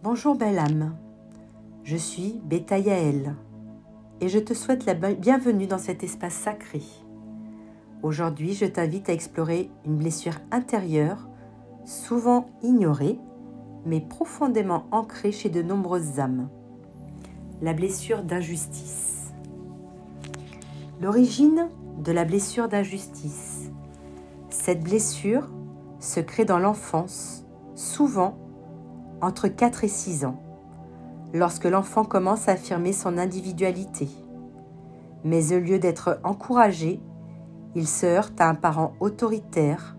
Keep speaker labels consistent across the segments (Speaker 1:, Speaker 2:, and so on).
Speaker 1: Bonjour belle âme, je suis Beta Yael et je te souhaite la bienvenue dans cet espace sacré. Aujourd'hui, je t'invite à explorer une blessure intérieure, souvent ignorée, mais profondément ancrée chez de nombreuses âmes. La blessure d'injustice. L'origine de la blessure d'injustice. Cette blessure se crée dans l'enfance, souvent entre 4 et 6 ans, lorsque l'enfant commence à affirmer son individualité. Mais au lieu d'être encouragé, il se heurte à un parent autoritaire,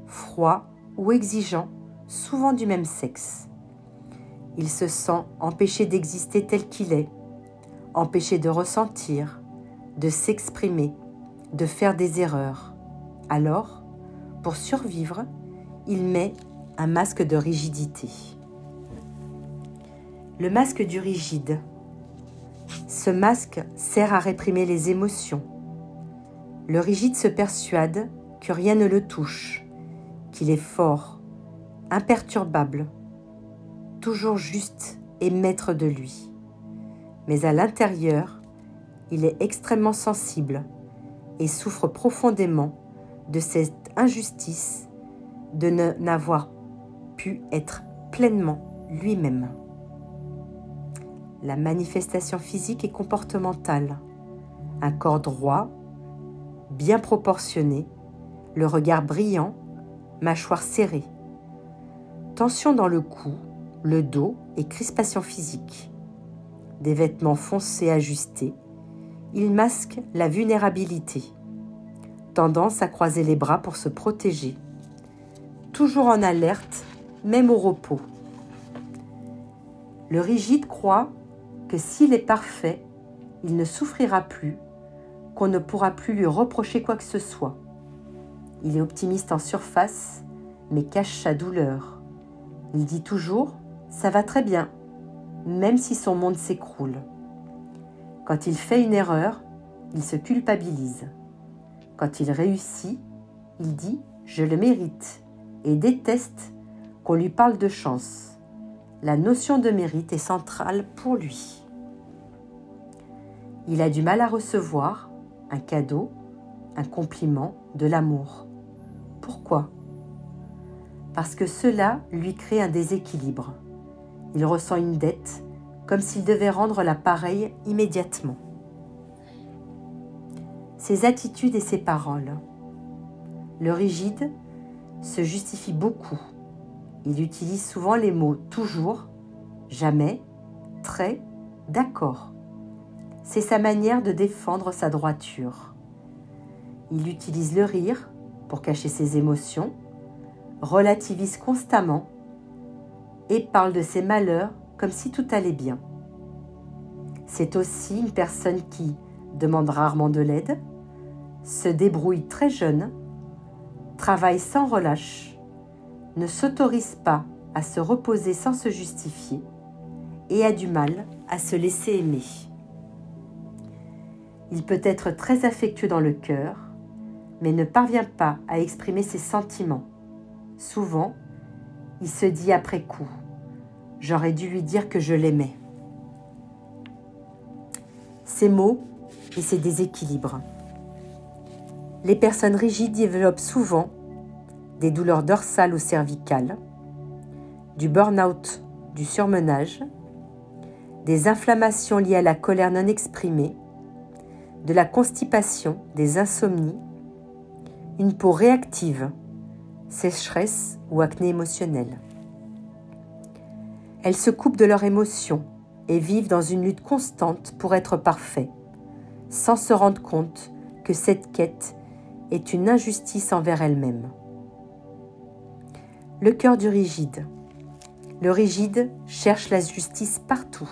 Speaker 1: froid ou exigeant, souvent du même sexe. Il se sent empêché d'exister tel qu'il est, empêché de ressentir, de s'exprimer, de faire des erreurs. Alors, pour survivre, il met un masque de rigidité. Le masque du rigide. Ce masque sert à réprimer les émotions. Le rigide se persuade que rien ne le touche, qu'il est fort, imperturbable, toujours juste et maître de lui. Mais à l'intérieur, il est extrêmement sensible et souffre profondément de cette injustice de n'avoir pu être pleinement lui-même. La manifestation physique et comportementale. Un corps droit, bien proportionné, le regard brillant, mâchoire serrée. Tension dans le cou, le dos et crispation physique. Des vêtements foncés ajustés. Il masque la vulnérabilité. Tendance à croiser les bras pour se protéger. Toujours en alerte, même au repos. Le rigide croit que s'il est parfait, il ne souffrira plus, qu'on ne pourra plus lui reprocher quoi que ce soit. Il est optimiste en surface, mais cache sa douleur. Il dit toujours « ça va très bien », même si son monde s'écroule. Quand il fait une erreur, il se culpabilise. Quand il réussit, il dit « je le mérite » et déteste qu'on lui parle de chance. La notion de mérite est centrale pour lui. Il a du mal à recevoir un cadeau, un compliment, de l'amour. Pourquoi ? Parce que cela lui crée un déséquilibre. Il ressent une dette, comme s'il devait rendre la pareille immédiatement. Ses attitudes et ses paroles. Le rigide se justifie beaucoup. Il utilise souvent les mots « toujours »,« jamais »,« très »,« d'accord ». C'est sa manière de défendre sa droiture. Il utilise le rire pour cacher ses émotions, relativise constamment et parle de ses malheurs comme si tout allait bien. C'est aussi une personne qui demande rarement de l'aide, se débrouille très jeune, travaille sans relâche, ne s'autorise pas à se reposer sans se justifier et a du mal à se laisser aimer. Il peut être très affectueux dans le cœur, mais ne parvient pas à exprimer ses sentiments. Souvent, il se dit après coup « j'aurais dû lui dire que je l'aimais ». Ces mots et ces déséquilibres. Les personnes rigides développent souvent des douleurs dorsales ou cervicales, du burn-out, du surmenage, des inflammations liées à la colère non exprimée, de la constipation, des insomnies, une peau réactive, sécheresse ou acné émotionnel. Elles se coupent de leurs émotions et vivent dans une lutte constante pour être parfaits, sans se rendre compte que cette quête est une injustice envers elles-mêmes. Le cœur du rigide. Le rigide cherche la justice partout.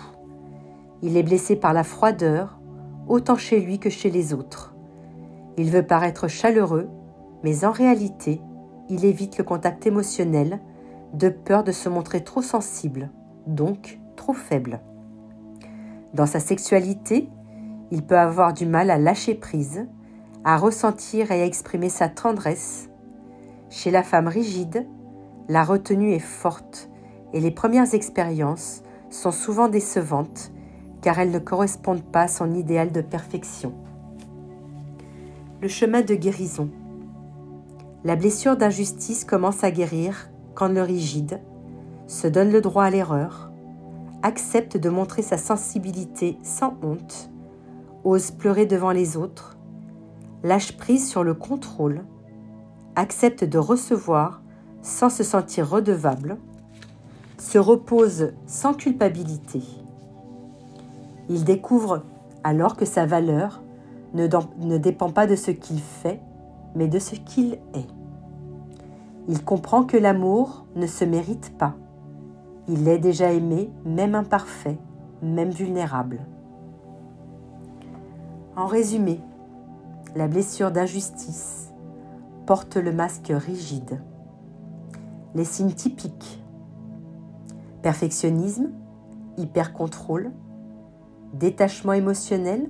Speaker 1: Il est blessé par la froideur, autant chez lui que chez les autres. Il veut paraître chaleureux, mais en réalité, il évite le contact émotionnel de peur de se montrer trop sensible, donc trop faible. Dans sa sexualité, il peut avoir du mal à lâcher prise, à ressentir et à exprimer sa tendresse. Chez la femme rigide, la retenue est forte et les premières expériences sont souvent décevantes car elles ne correspondent pas à son idéal de perfection. Le chemin de guérison. La blessure d'injustice commence à guérir quand le rigide se donne le droit à l'erreur, accepte de montrer sa sensibilité sans honte, ose pleurer devant les autres, lâche prise sur le contrôle, accepte de recevoir sans se sentir redevable, se repose sans culpabilité. Il découvre alors que sa valeur ne dépend pas de ce qu'il fait, mais de ce qu'il est. Il comprend que l'amour ne se mérite pas. Il est déjà aimé, même imparfait, même vulnérable. En résumé, la blessure d'injustice porte le masque rigide. Les signes typiques: perfectionnisme, hyper-contrôle, détachement émotionnel,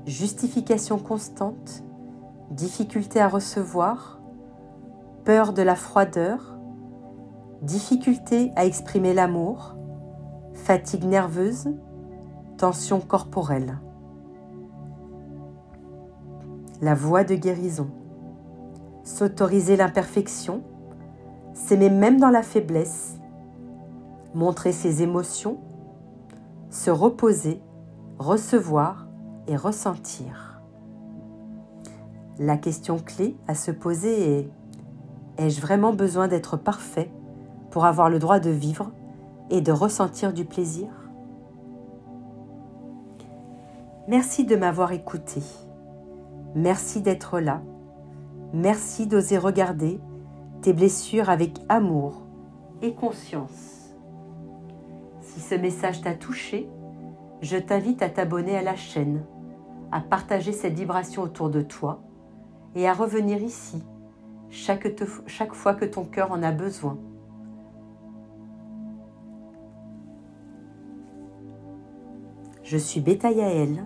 Speaker 1: justification constante, difficulté à recevoir, peur de la froideur, difficulté à exprimer l'amour, fatigue nerveuse, tension corporelle. La voie de guérison. S'autoriser l'imperfection, s'aimer même dans la faiblesse, montrer ses émotions, se reposer, recevoir et ressentir. La question clé à se poser est: ai-je vraiment besoin d'être parfait pour avoir le droit de vivre et de ressentir du plaisir? Merci de m'avoir écouté. Merci d'être là. Merci d'oser regarder tes blessures avec amour et conscience. Si ce message t'a touché, je t'invite à t'abonner à la chaîne, à partager cette vibration autour de toi et à revenir ici chaque fois que ton cœur en a besoin. Je suis Beta Yael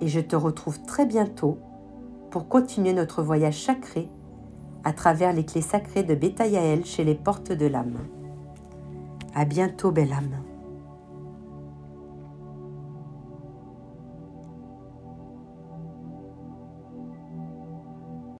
Speaker 1: et je te retrouve très bientôt pour continuer notre voyage sacré à travers les clés sacrées de Beta Yael chez les portes de l'âme. À bientôt, belle âme.